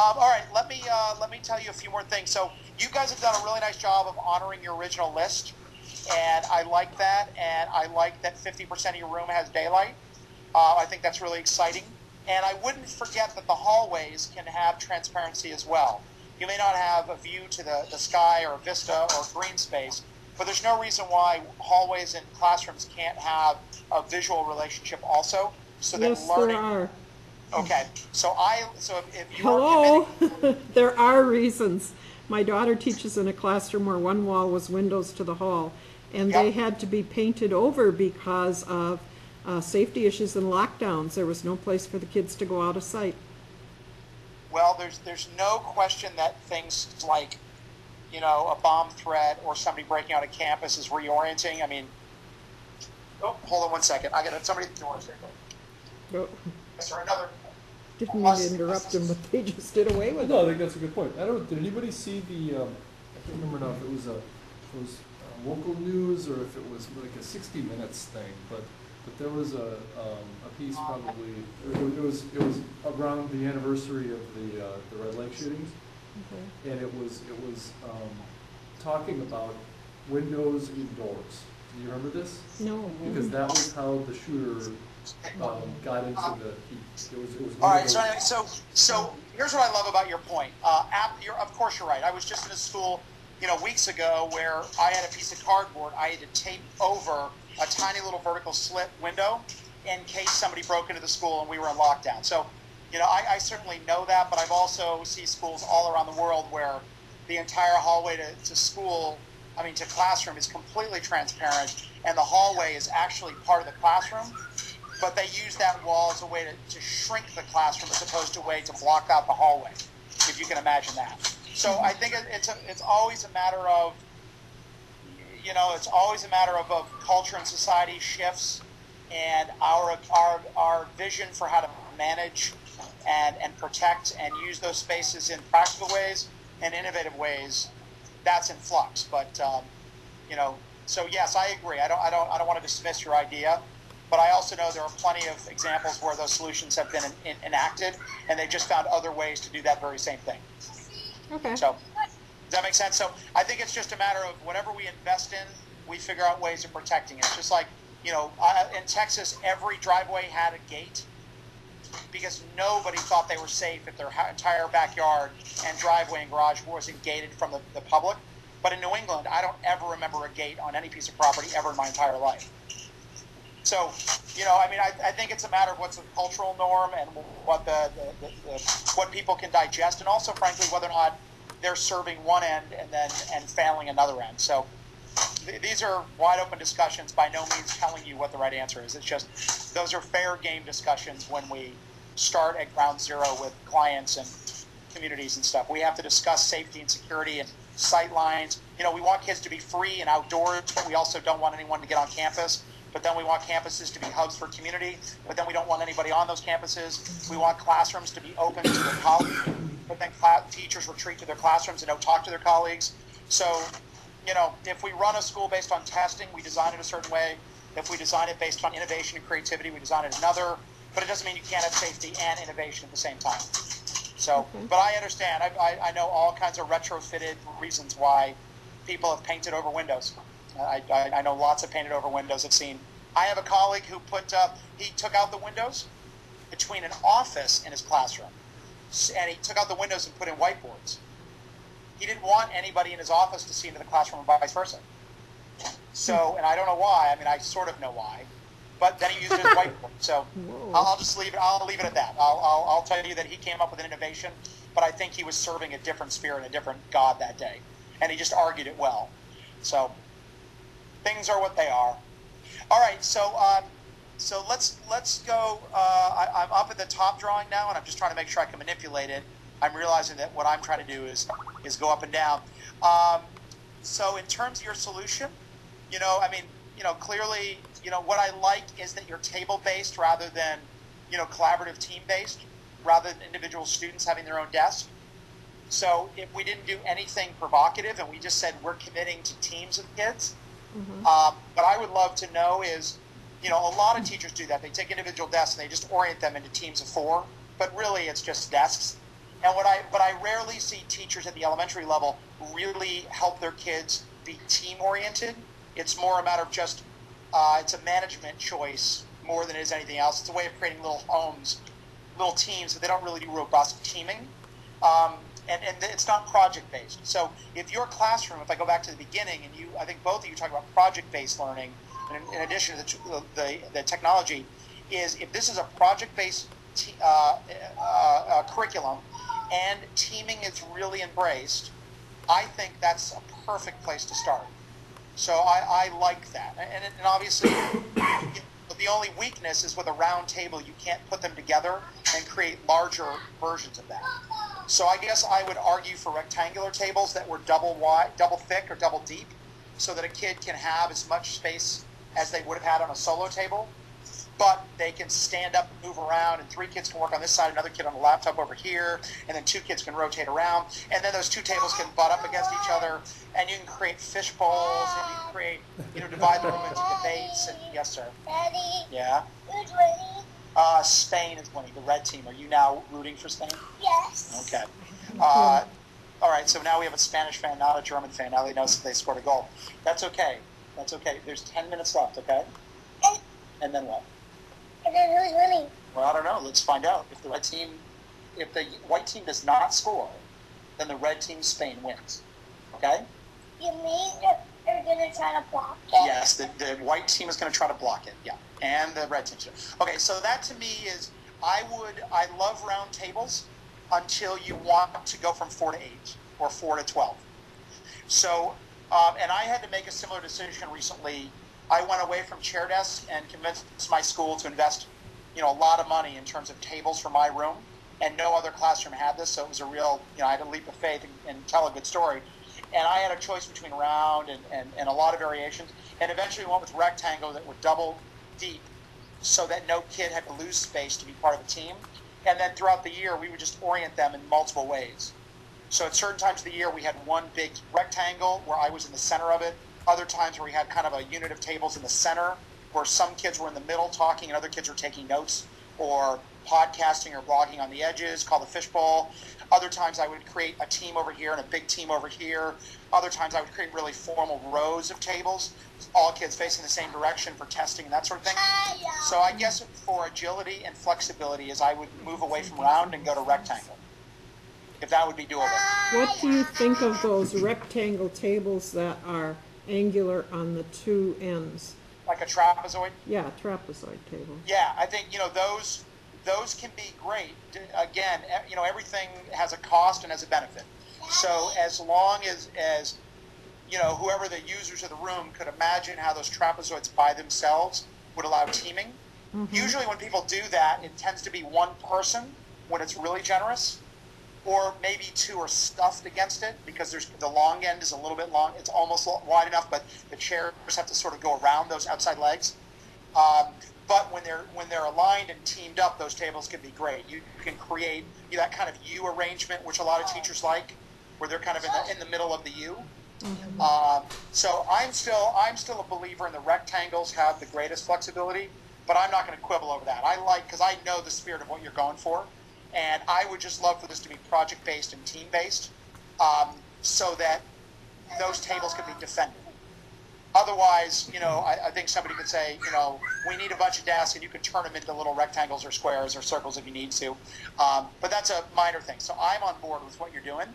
All right, let me tell you a few more things. So you guys have done a really nice job of honoring your original list, and I like that. And I like that 50% of your room has daylight. I think that's really exciting. And I wouldn't forget that the hallways can have transparency as well. You may not have a view to the sky or a vista or green space, but there's no reason why hallways in classrooms can't have a visual relationship also, so that Yes, there learning. are. Okay, so if you are Hello? committing. There are reasons. My daughter teaches in a classroom where one wall was windows to the hall, and they Yep. had to be painted over because of safety issues and lockdowns. There was no place for the kids to go out of sight. Well, there's no question that things like, a bomb threat or somebody breaking out of campus is reorienting. I mean, oh, hold on one second. I got somebody at the door. Oh, Yes, sir. Another. didn't mean to interrupt them, but they just did away Well, with no, I it. think that's a good point. I don't. Did anybody see the? I can't remember now if it was local news or if it was like a 60 Minutes thing, but there was a piece probably. It was around the anniversary of the Red Lake shootings, Okay. and it was talking about windows indoors. Do you remember this? No. Because that was how the shooter got into the heat. It was All one of right. So those. anyway, so here's what I love about your point. Of course you're right. I was just in a school, weeks ago where I had a piece of cardboard I had to tape over a tiny little vertical slit window in case somebody broke into the school and we were in lockdown. So, I certainly know that, but I've also see schools all around the world where the entire hallway to school, to classroom is completely transparent, and the hallway is actually part of the classroom, but they use that wall as a way to shrink the classroom as opposed to a way to block out the hallway, if you can imagine that. So I think it's always a matter of, culture and society shifts, and our vision for how to manage and protect and use those spaces in practical ways and innovative ways, that's in flux. But so yes, I agree. I don't want to dismiss your idea, but I also know there are plenty of examples where those solutions have been enacted, and they've just found other ways to do that very same thing. Okay. So, does that make sense? So, I think it's just a matter of whatever we invest in, we figure out ways of protecting it. It's just like, in Texas, every driveway had a gate because nobody thought they were safe if their entire backyard and driveway and garage wasn't gated from the public. But in New England, I don't ever remember a gate on any piece of property ever in my entire life. So, I think it's a matter of what's the cultural norm and what what people can digest, and also, frankly, whether or not they're serving one end and failing another end. So, these are wide open discussions. By no means telling you what the right answer is. It's just those are fair game discussions when we start at ground zero with clients and communities and stuff. We have to discuss safety and security and sight lines. We want kids to be free and outdoors, but we also don't want anyone to get on campus. But then we want campuses to be hubs for community, but then we don't want anybody on those campuses. We want classrooms to be open to their colleagues, but then teachers retreat to their classrooms and don't talk to their colleagues. So, if we run a school based on testing, we design it a certain way. If we design it based on innovation and creativity, we design it another. But it doesn't mean you can't have safety and innovation at the same time. So, but I understand. I know all kinds of retrofitted reasons why people have painted over windows. I know lots of painted over windows I've seen. I have a colleague who he took out the windows between an office and his classroom, and he took out the windows and put in whiteboards. He didn't want anybody in his office to see into the classroom and vice versa. So, and I don't know why. I sort of know why, but then he used it as whiteboard. So I'll just leave it. I'll leave it at that. I'll tell you that he came up with an innovation, but I think he was serving a different spirit, a different God that day, and he just argued it well. So things are what they are. All right. So let's go. I'm up at the top drawing now, and I'm just trying to make sure I can manipulate it. I'm realizing that what I'm trying to do is go up and down. So in terms of your solution, clearly, what I like is that you're table-based rather than, collaborative team-based, rather than individual students having their own desk. So if we didn't do anything provocative and we just said we're committing to teams of kids, what I would love to know is, a lot of teachers do that. They take individual desks and they just orient them into teams of 4, but really it's just desks. And but I rarely see teachers at the elementary level really help their kids be team oriented. It's more a matter of just it's a management choice more than it is anything else. It's a way of creating little homes, little teams, but they don't really do robust teaming. And it's not project based. So if your classroom, if I go back to the beginning, and I think both of you talk about project based learning, in addition to the technology, is if this is a project based curriculum and teaming is really embraced, I think that's a perfect place to start. So I like that. And obviously, the only weakness is with a round table, you can't put them together and create larger versions of that. So I guess I would argue for rectangular tables that were double wide, double thick, or double deep, so that a kid can have as much space as they would have had on a solo table, but they can stand up and move around, and 3 kids can work on this side, another kid on the laptop over here, and then 2 kids can rotate around, and then those 2 tables can butt up against each other, and you can create fish bowls, and you can create, divide the room into debates, and yes, sir. Daddy. Yeah? Who's winning? Spain is winning, the red team. Are you now rooting for Spain? Yes. Okay. All right, so now we have a Spanish fan, not a German fan. Now they know they scored a goal. That's okay. That's okay. There's 10 minutes left, okay? And then what? And then who's winning? Well, I don't know. Let's find out. If the white team does not score, then the red team, Spain, wins. Okay? You mean they're going to try to block it? Yes, the white team is going to try to block it. Yeah, and the red team should. Okay, so that to me is, I love round tables until you want to go from 4 to 8 or 4 to 12. So, and I had to make a similar decision recently. I went away from chair desks and convinced my school to invest, a lot of money in terms of tables for my room, and no other classroom had this, so it was a real, I had a leap of faith and tell a good story. And I had a choice between round and a lot of variations, and eventually went with rectangle that were double deep, so that no kid had to lose space to be part of the team. And then throughout the year, we would just orient them in multiple ways. So at certain times of the year, we had one big rectangle where I was in the center of it. Other times where we had kind of a unit of tables in the center, where some kids were in the middle talking and other kids were taking notes or podcasting or blogging on the edges, called the fishbowl. Other times I would create a team over here and a big team over here. Other times I would create really formal rows of tables, all kids facing the same direction for testing and that sort of thing. So I guess for agility and flexibility is I would move away from round and go to rectangle, if that would be doable. What do you think of those rectangle tables that are angular on the 2 ends? Like a trapezoid? Yeah, trapezoid table. Yeah, I think, those can be great. Again, everything has a cost and has a benefit. So as long as whoever the users of the room could imagine how those trapezoids by themselves would allow teaming. Mm-hmm. Usually when people do that, it tends to be one person when it's really generous, or maybe 2 are stuffed against it because the long end is a little bit long. It's almost wide enough, but the chairs have to sort of go around those outside legs. But when they're aligned and teamed up, those tables can be great. You can create that kind of U arrangement, which a lot of teachers like, where they're kind of in the middle of the U. Mm-hmm. So I'm still a believer in the rectangles have the greatest flexibility, but I'm not going to quibble over that. Because I know the spirit of what you're going for, and I would just love for this to be project based and team based, so that those tables can be defended. Otherwise, I think somebody could say, we need a bunch of desks, and you could turn them into little rectangles or squares or circles if you need to. But that's a minor thing. So I'm on board with what you're doing.